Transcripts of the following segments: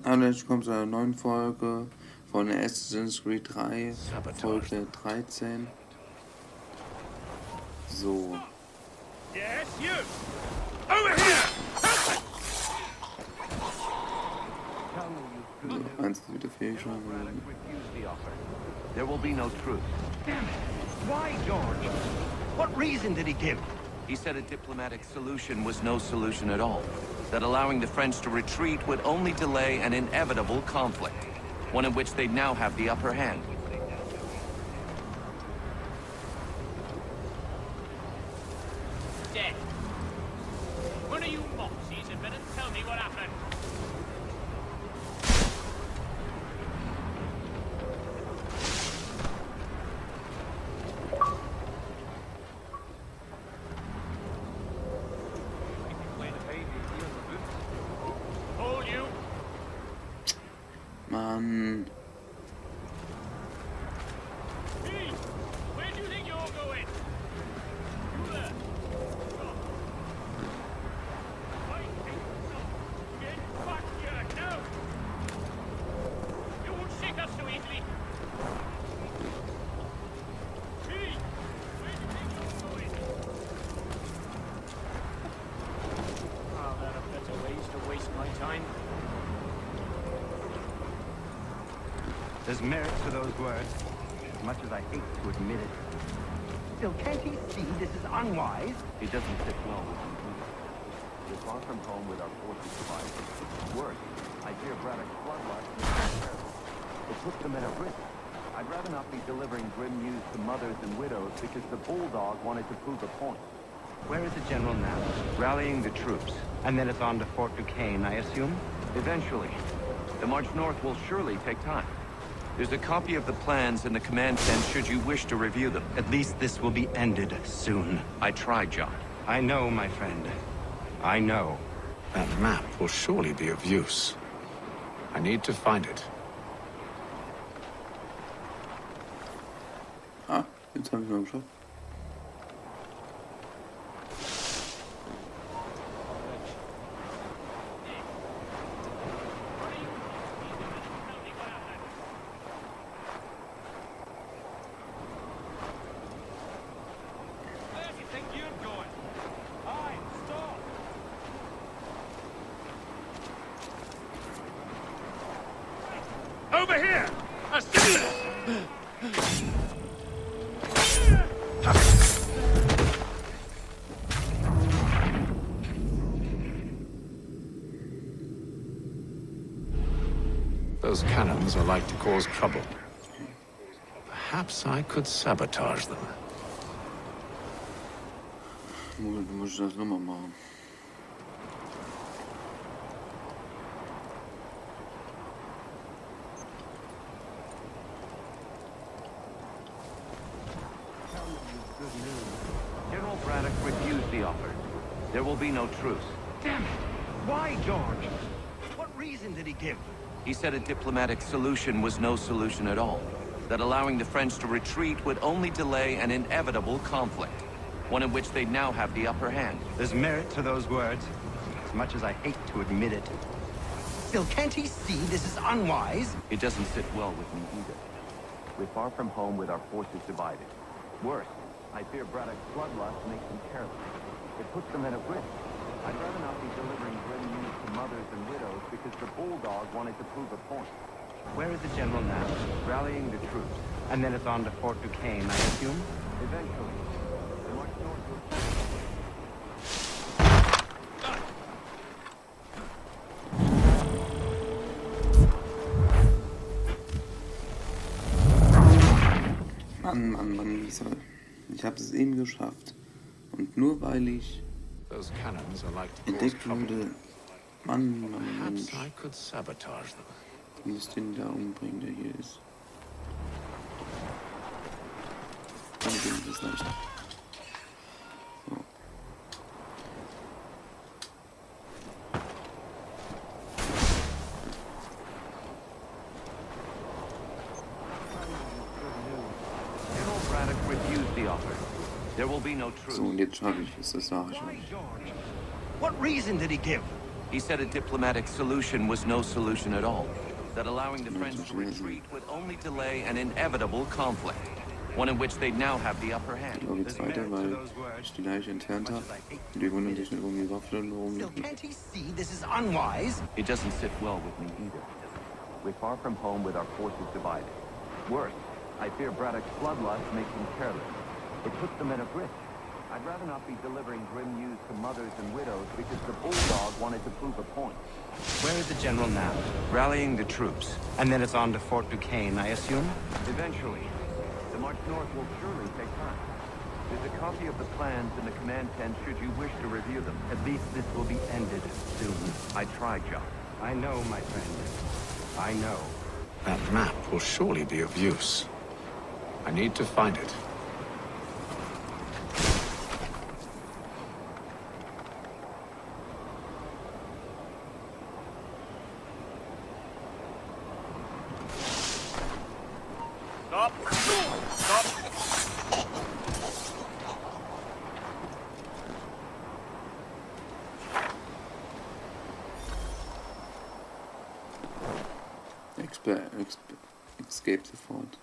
Hallo, ich komme zu einer neuen Folge von Assassin's Creed 3, Folge 13. So. Yes, you! Over here! So, eins ist wieder Fehlschlag. There will be no truth. Damn it! Why, George? What reason did he give? He said a diplomatic solution was no solution at all. That allowing the French to retreat would only delay an inevitable conflict, one in which they'd now have the upper hand. Dead. One of you moxies had better tell me what happened. Hold you. Mann. Hey, where do you think you're going? You there. I think so. Get back here now. You won't shake us so easily. Hey, where do you think you're going? Oh, there are better ways to waste my time. There's merit to those words, as much as I hate to admit it. Still, can't he see this is unwise? He doesn't sit well with me. We're far from home with our forces divided. Worse, I fear Braddock's bloodlust makes them terrible. It puts the men at risk. I'd rather not be delivering grim news to mothers and widows because the bulldog wanted to prove a point. Where is the general now? Rallying the troops. And then it's on to Fort Duquesne, I assume? Eventually. The march north will surely take time. There's a copy of the plans in the command tent should you wish to review them. At least this will be ended soon. I tried, John. I know, my friend. I know. That map will surely be of use. I need to find it. Ah, jetzt habe ich mal geschafft. Where do you think you're going? Aye, stop! Over here! A Those cannons are like to cause trouble. Perhaps I could sabotage them. Muss ich das nochmal machen. General Braddock refused the offer. There will be no truce. Damn it! Why, George? What reason did he give? He said a diplomatic solution was no solution at all. That allowing the French to retreat would only delay an inevitable conflict, one in which they'd now have the upper hand. There's merit to those words, as much as I hate to admit it. Still, can't he see this is unwise? It doesn't sit well with me either. We're far from home with our forces divided. Worse, I fear Braddock's bloodlust makes them terrible. It puts the men at risk. I'd rather not be delivering grim news to mothers and widows because the bulldog wanted to prove a point. Where is the general now? Rallying the troops. And then it's on to Fort Duquesne, I assume? Eventually, the march north will... Mann, ich habe es eben geschafft. Und nur weil ich Those cannons are like to cause entdeckt trouble. wurde, Mann, Perhaps Mensch, I could sabotage them. ich muss den da umbringen, der hier ist. Dann bin ich das leicht. So. General Braddock refused the offer. There will be no So, truce. und jetzt schaffe ich es, das sage ich Why, euch. George? What reason did he give? He said a diplomatic solution was no solution at all. That allowing the French to retreat would only delay an inevitable conflict. One in which they'd now have the upper hand. Ich glaube jetzt weiter, weil ich die Leiche entfernt habe. Und die wundern sich nicht, warum die Waffe dann Still, rumliegt. can't he see this is unwise? It doesn't sit well with me either. We're far from home with our forces divided. Worse, I fear Braddock's bloodlust makes him careless. It puts them at a risk. I'd rather not be delivering grim news to mothers and widows because the bulldog wanted to prove a point. Where is the general now? Rallying the troops. And then it's on to Fort Duquesne, I assume? Eventually. The march north will surely take time. There's a copy of the plans in the command tent should you wish to review them. At least this will be ended soon. I tried, John. I know, my friend. I know. That map will surely be of use. I need to find it. Stop! Stop! Escape sofort.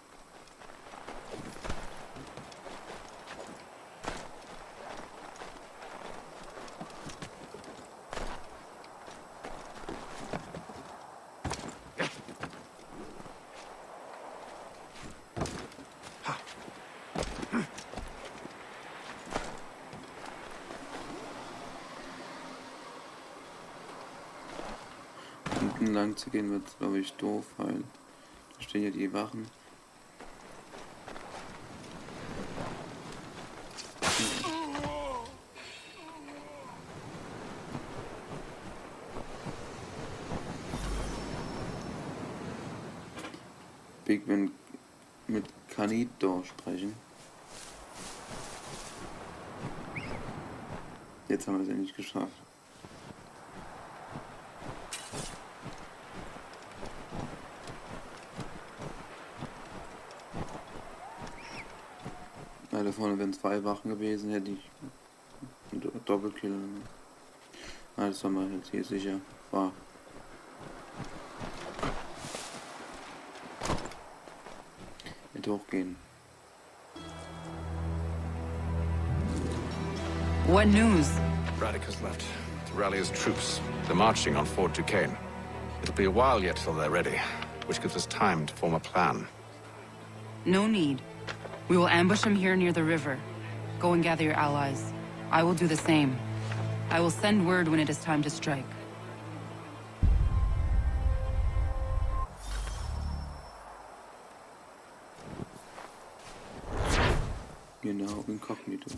Unten lang zu gehen wird, glaube ich, doof, weil da stehen ja die Wachen. Big Ben mit Kanjeito sprechen. Jetzt haben wir es endlich geschafft. Da vorne wären 2 Wachen gewesen, hätte ich Doppelkill. Das haben wir jetzt hier sicher. War. Mit hochgehen. What news? Braddock has left to rally his troops. They're marching on Fort Duquesne. It'll be a while yet till they're ready, which gives us time to form a plan. No need. We will ambush him here near the river. Go and gather your allies. I will do the same. I will send word when it is time to strike. Genau, inkognito.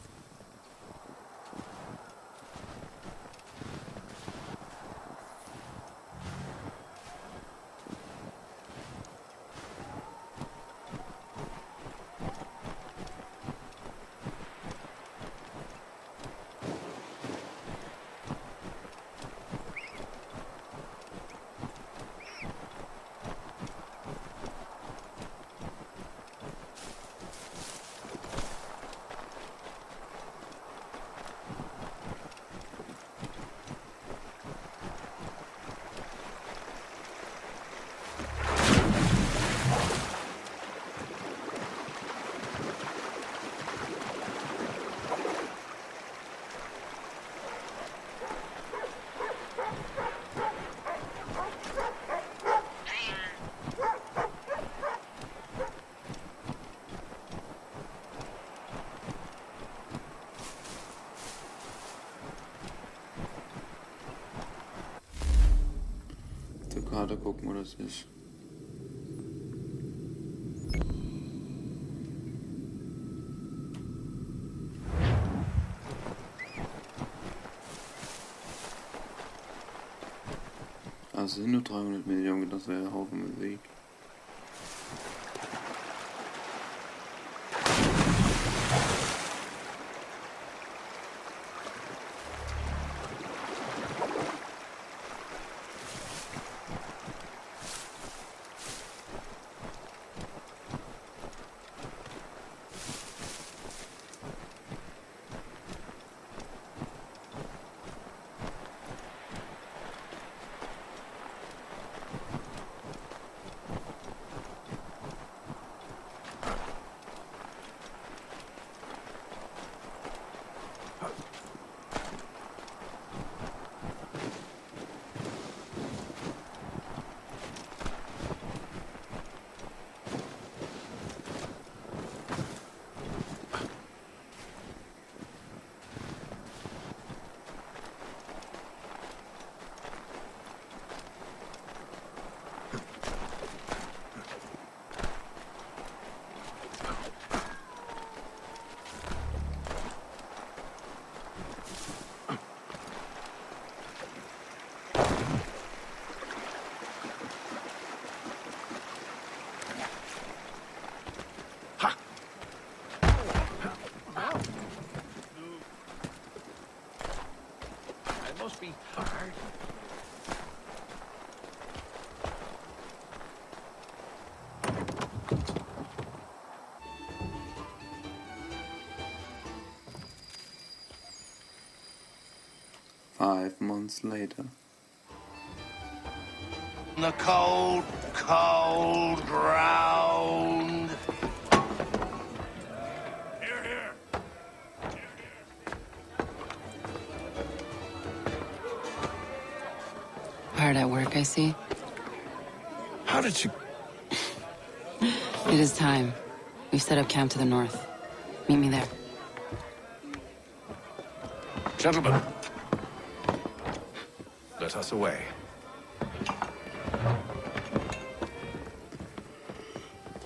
Karte gucken, wo das ist. Also es sind nur 300 Millionen, das wäre ein Haufen Musik. 5 months later. The cold, cold ground. Here, here. Hard at work, I see. How did you... It is time. We've set up camp to the north. Meet me there. Gentlemen, let us away.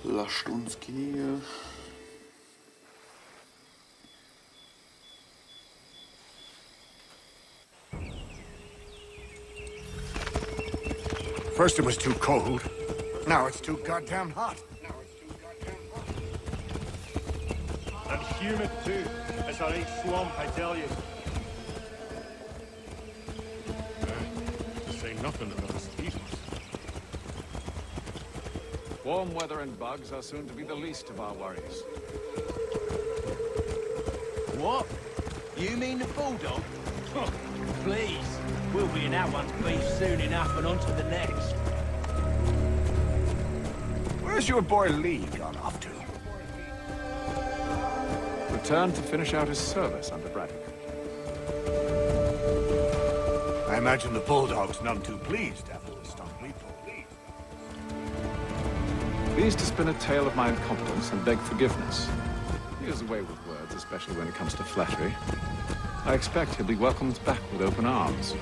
Lasst uns gehen. First it was too cold. Now it's too goddamn hot. And humid too. It's a right swamp, I tell you. To say nothing of the mosquitoes. Warm weather and bugs are soon to be the least of our worries. What? You mean the bulldog? Please. We'll be in that one's beef soon enough and on to the next. Where's your boy Lee gone off to? Returned to finish out his service under Braddock. I imagine the bulldog's none too pleased after the stuff we pulled. Pleased to spin a tale of my incompetence and beg forgiveness. He has a way with words, especially when it comes to flattery. I expect he'll be welcomed back with open arms.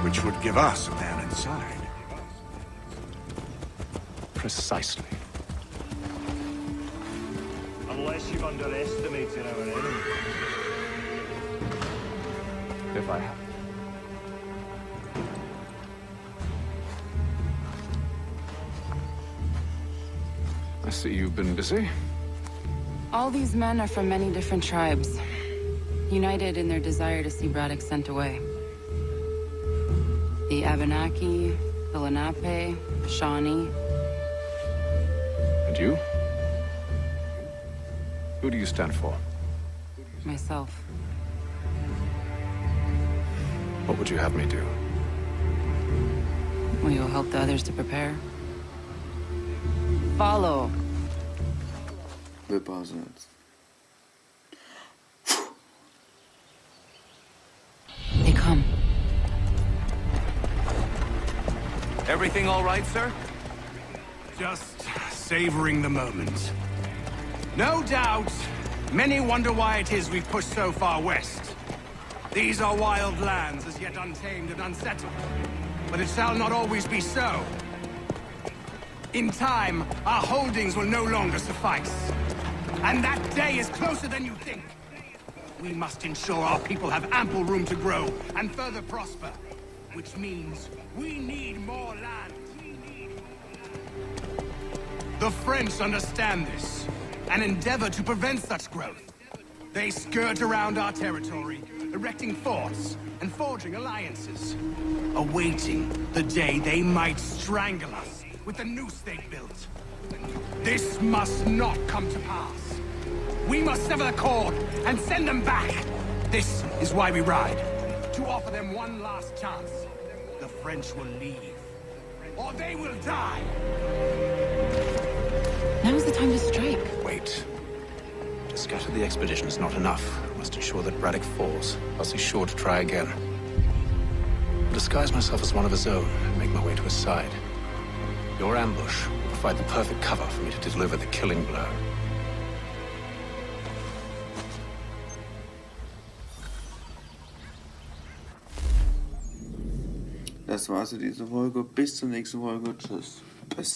Which would give us a man inside. Precisely. Unless you've underestimated our enemy. If I have. I see you've been busy. All these men are from many different tribes, united in their desire to see Braddock sent away. The Abenaki, the Lenape, the Shawnee. And you? Who do you stand for? Myself. What would you have me do? Will you help the others to prepare? Follow. Wir pausen jetzt. They come. Everything all right, sir? Just savoring the moment. No doubt, many wonder why it is we've pushed so far west. These are wild lands, as yet untamed and unsettled. But it shall not always be so. In time, our holdings will no longer suffice. And that day is closer than you think. We must ensure our people have ample room to grow and further prosper. Which means we need more land. The French understand this and endeavor to prevent such growth. They skirt around our territory, erecting forts and forging alliances, awaiting the day they might strangle us with the noose they've built. This must not come to pass. We must sever the cord and send them back. This is why we ride, to offer them one last chance. The French will leave, or they will die. Now's the time to strike. Wait. To scatter the expedition is not enough. I must ensure that Braddock falls, else he's sure to try again. I'll disguise myself as one of his own and make my way to his side. Your ambush will provide the perfect cover for me to deliver the killing blow. Das war's für diese Folge. Bis zur nächsten Folge. Tschüss. Bis.